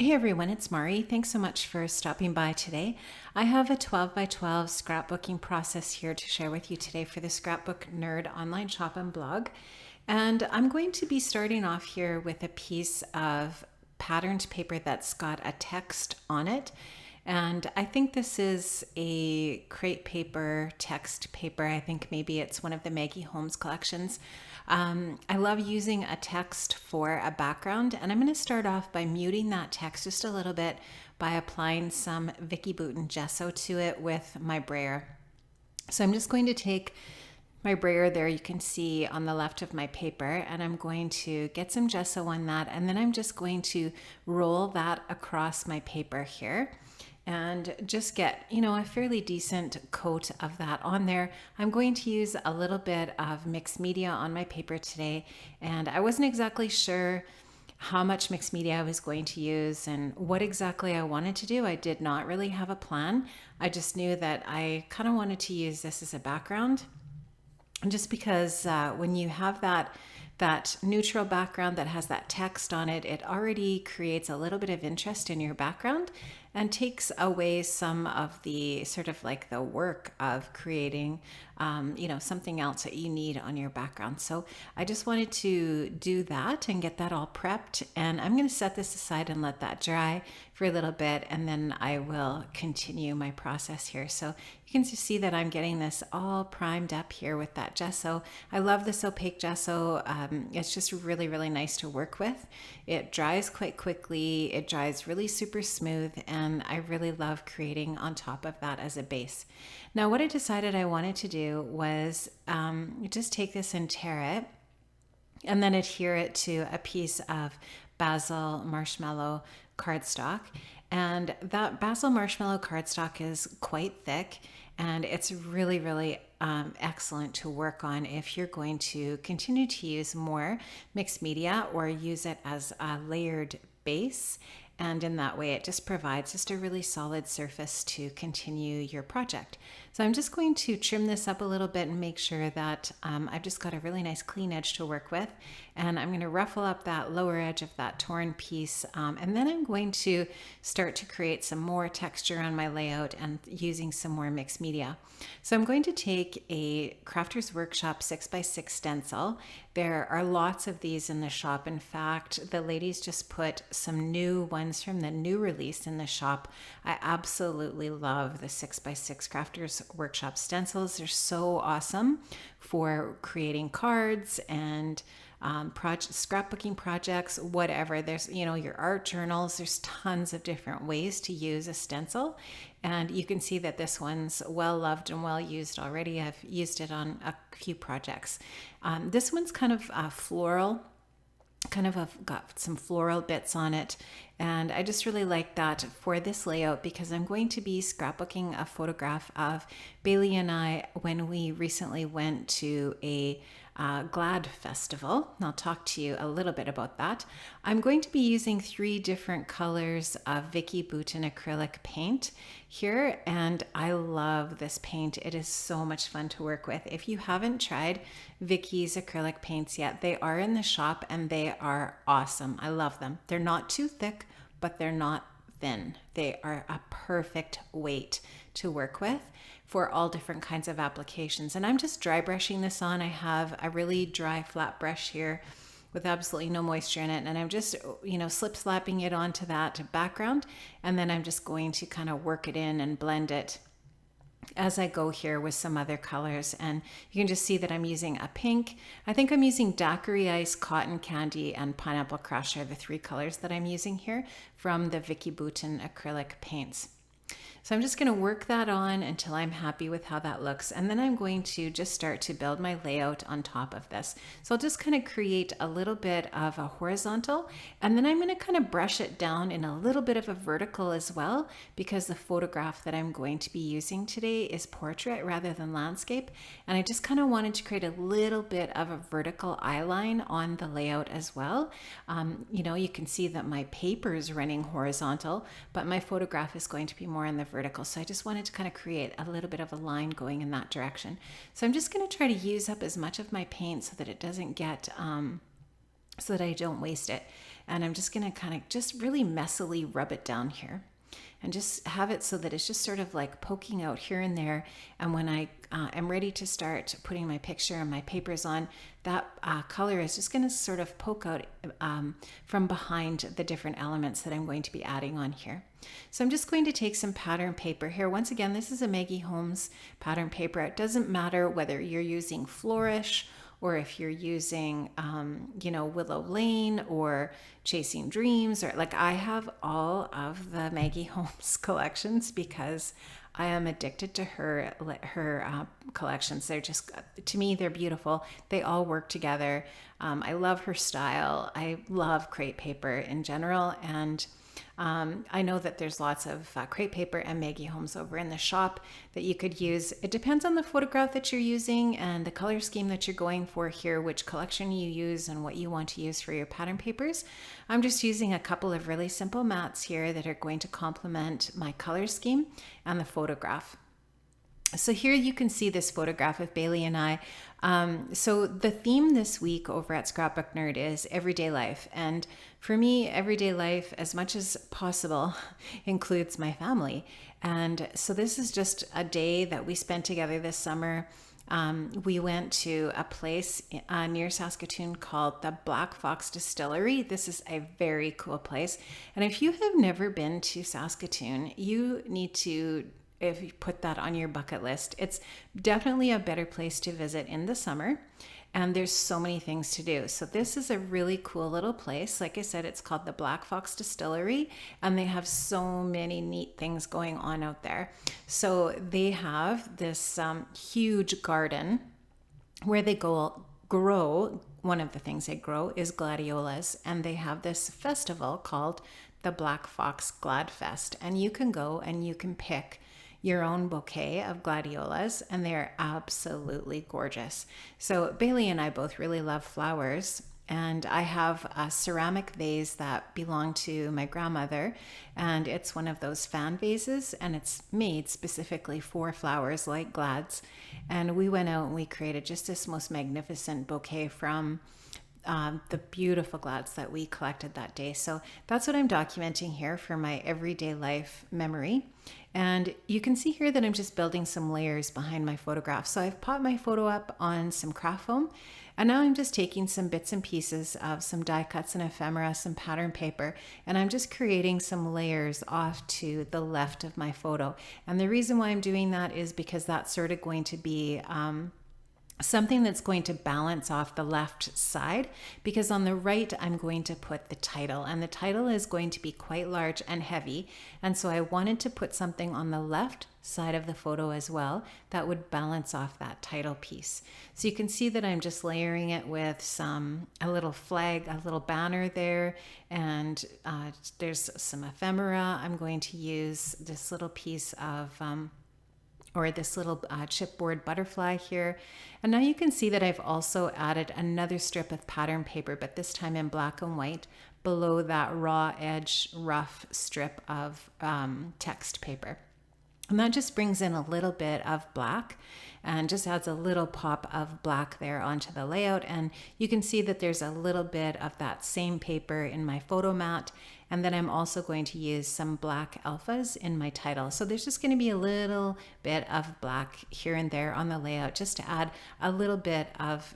Hey everyone, it's Mari. Thanks so much for stopping by today. I have a 12 by 12 scrapbooking process here to share with you today for the Scrapbook Nerd online shop and blog. And I'm going to be starting off here with a piece of patterned paper that's got a text on it. And I think this is a crepe paper, text paper. I think maybe it's one of the Maggie Holmes collections. I love using a text for a background, and I'm going to start off by muting that text just a little bit by applying some Vicki Boutin gesso to it with my brayer. So I'm just going to take my brayer there, you can see on the left of my paper, and I'm going to get some gesso on that, and then I'm just going to roll that across my paper here and just get, a fairly decent coat of that on there. I'm going to use a little bit of mixed media on my paper today, and I wasn't exactly sure how much mixed media I was going to use and what exactly I wanted to do. I did not really have a plan. I just knew that I kind of wanted to use this as a background, just because when you have that neutral background that has that text on it, it already creates a little bit of interest in your background and takes away some of the sort of like the work of creating, something else that you need on your background. So I just wanted to do that and get that all prepped. And I'm going to set this aside and let that dry for a little bit, and then I will continue my process here. So you can see that I'm getting this all primed up here with that gesso. I love this opaque gesso. It's just really, really nice to work with. It dries quite quickly. It dries really super smooth, and I really love creating on top of that as a base. Now, what I decided I wanted to do was just take this and tear it and then adhere it to a piece of basil marshmallow cardstock. And that basil marshmallow cardstock is quite thick, and it's really, really excellent to work on if you're going to continue to use more mixed media or use it as a layered base. And in that way, it just provides just a really solid surface to continue your project. So I'm just going to trim this up a little bit and make sure that I've just got a really nice clean edge to work with. And I'm going to ruffle up that lower edge of that torn piece. And then I'm going to start to create some more texture on my layout and using some more mixed media. So I'm going to take a Crafter's Workshop 6x6 stencil. There are lots of these in the shop. In fact, the ladies just put some new ones from the new release in the shop. I absolutely love the 6x6 Crafters Workshop stencils. They're so awesome for creating cards and scrapbooking projects, whatever. There's, your art journals. There's tons of different ways to use a stencil. And you can see that this one's well loved and well used already. I've used it on a few projects. This one's kind of floral. Got some floral bits on it, and I just really like that for this layout because I'm going to be scrapbooking a photograph of Bailey and I when we recently went to a GLAD festival. And I'll talk to you a little bit about that. I'm going to be using 3 different colors of Vicki Boutin acrylic paint here, and I love this paint. It is so much fun to work with. If you haven't tried Vicki's acrylic paints yet, they are in the shop and they are awesome. I love them. They're not too thick, but they're not thin. They are a perfect weight to work with for all different kinds of applications. And I'm just dry brushing this on. I have a really dry flat brush here with absolutely no moisture in it. And I'm just, slip slapping it onto that background. And then I'm just going to kind of work it in and blend it as I go here with some other colors. And you can just see that I'm using a pink. I think I'm using Daiquiri Ice, Cotton Candy, and Pineapple Crush are the 3 colors that I'm using here from the Vicki Boutin acrylic paints. So I'm just going to work that on until I'm happy with how that looks. And then I'm going to just start to build my layout on top of this. So I'll just kind of create a little bit of a horizontal, and then I'm going to kind of brush it down in a little bit of a vertical as well, because the photograph that I'm going to be using today is portrait rather than landscape. And I just kind of wanted to create a little bit of a vertical eye line on the layout as well. You can see that my paper is running horizontal, but my photograph is going to be more in the vertical. So I just wanted to kind of create a little bit of a line going in that direction. So I'm just going to try to use up as much of my paint so that it doesn't get, so that I don't waste it. And I'm just going to kind of just really messily rub it down here and just have it so that it's just sort of like poking out here and there. And when I am ready to start putting my picture and my papers on, that color is just going to sort of poke out from behind the different elements that I'm going to be adding on here. So I'm just going to take some pattern paper here. Once again, this is a Maggie Holmes pattern paper. It doesn't matter whether you're using Flourish or if you're using, Willow Lane or Chasing Dreams, or like I have all of the Maggie Holmes collections because I am addicted to her collections. They're just, to me, they're beautiful. They all work together. I love her style. I love crepe paper in general. And I know that there's lots of crepe paper and Maggie Holmes over in the shop that you could use. It depends on the photograph that you're using and the color scheme that you're going for here, which collection you use and what you want to use for your pattern papers. I'm just using a couple of really simple mats here that are going to complement my color scheme and the photograph. So here you can see this photograph of Bailey and I. So the theme this week over at Scrapbook Nerd is everyday life. And for me, everyday life, as much as possible, includes my family. And so this is just a day that we spent together this summer. We went to a place near Saskatoon called the Black Fox Distillery. This is a very cool place. And if you have never been to Saskatoon, you need to, if you put that on your bucket list. It's definitely a better place to visit in the summer, and there's so many things to do. So this is a really cool little place. Like I said, it's called the Black Fox Distillery, and they have so many neat things going on out there. So they have this huge garden where they grow. One of the things they grow is gladiolas, and they have this festival called the Black Fox Glad Fest, and you can go and you can pick your own bouquet of gladiolas, and they're absolutely gorgeous. So Bailey and I both really love flowers, and I have a ceramic vase that belonged to my grandmother, and it's one of those fan vases, and it's made specifically for flowers like glads. And we went out and we created just this most magnificent bouquet from the beautiful glads that we collected that day. So that's what I'm documenting here for my everyday life memory. And you can see here that I'm just building some layers behind my photograph. So I've popped my photo up on some craft foam, and now I'm just taking some bits and pieces of some die cuts and ephemera, some pattern paper, and I'm just creating some layers off to the left of my photo. And the reason why I'm doing that is because that's sort of going to be something that's going to balance off the left side, because on the right I'm going to put the title, and the title is going to be quite large and heavy, and so I wanted to put something on the left side of the photo as well that would balance off that title piece. So you can see that I'm just layering it with a little flag, a little banner there, and there's some ephemera. I'm going to use this little piece of this little chipboard butterfly here. And now you can see that I've also added another strip of pattern paper, but this time in black and white, below that raw edge rough strip of text paper. And that just brings in a little bit of black and just adds a little pop of black there onto the layout. And you can see that there's a little bit of that same paper in my photo mat. And then I'm also going to use some black alphas in my title. So there's just going to be a little bit of black here and there on the layout, just to add a little bit of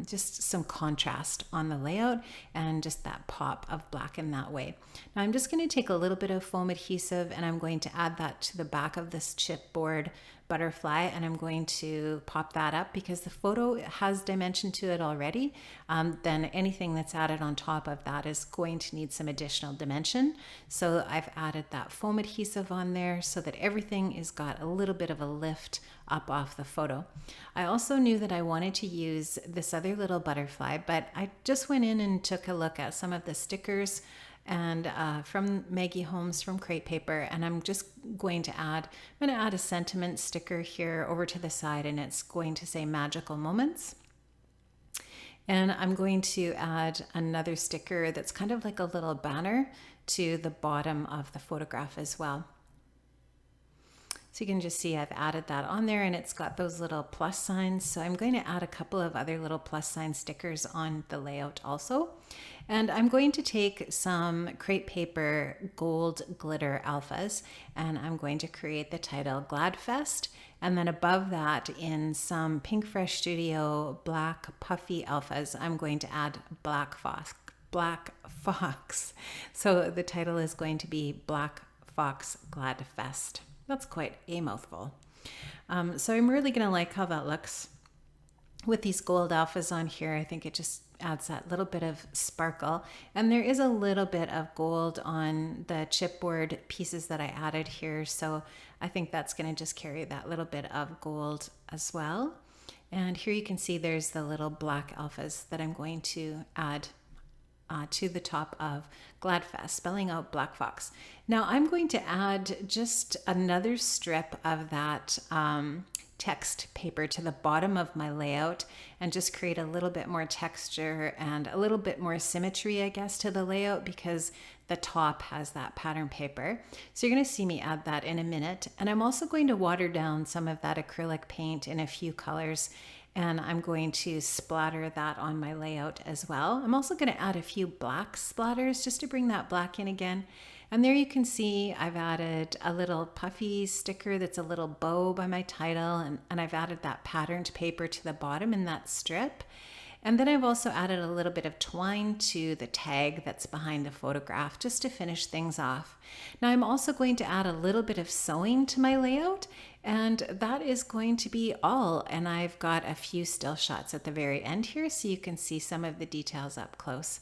just some contrast on the layout and just that pop of black in that way. Now I'm just going to take a little bit of foam adhesive and I'm going to add that to the back of this chipboard butterfly, and I'm going to pop that up because the photo has dimension to it already. Then anything that's added on top of that is going to need some additional dimension. So I've added that foam adhesive on there so that everything is got a little bit of a lift up off the photo. I also knew that I wanted to use this other little butterfly, but I just went in and took a look at some of the stickers and from Maggie Holmes from Crepe Paper, and I'm just going to add a sentiment sticker here over to the side, and it's going to say magical moments. And I'm going to add another sticker that's kind of like a little banner to the bottom of the photograph as well. So So you can just see I've added that on there, and it's got those little plus signs. So I'm going to add a couple of other little plus sign stickers on the layout also. And I'm going to take some crepe paper gold glitter alphas, and I'm going to create the title Gladfest. And then above that, in some Pink Fresh Studio black puffy alphas, I'm going to add Black Fox. So the title is going to be Black Fox Gladfest. That's quite a mouthful. So I'm really going to like how that looks with these gold alphas on here. I think it just adds that little bit of sparkle. And there is a little bit of gold on the chipboard pieces that I added here. So I think that's going to just carry that little bit of gold as well. And here you can see there's the little black alphas that I'm going to add to the top of Gladfest, spelling out Black Fox. Now I'm going to add just another strip of that text paper to the bottom of my layout and just create a little bit more texture and a little bit more symmetry, I guess, to the layout, because the top has that pattern paper. So you're going to see me add that in a minute. And I'm also going to water down some of that acrylic paint in a few colors, and I'm going to splatter that on my layout as well. I'm also going to add a few black splatters just to bring that black in again. And there you can see I've added a little puffy sticker that's a little bow by my title, and I've added that patterned paper to the bottom in that strip. And then I've also added a little bit of twine to the tag that's behind the photograph just to finish things off. Now I'm also going to add a little bit of sewing to my layout, and that is going to be all. And I've got a few still shots at the very end here so you can see some of the details up close.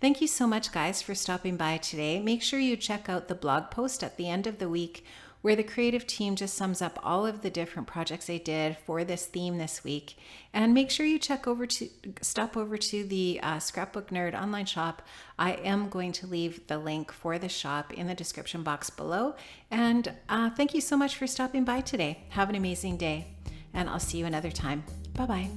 Thank you so much, guys, for stopping by today. Make sure you check out the blog post at the end of the week where the creative team just sums up all of the different projects they did for this theme this week. And make sure you stop over to the Scrapbook Nerd online shop. I am going to leave the link for the shop in the description box below. And thank you so much for stopping by today. Have an amazing day, and I'll see you another time. Bye-bye.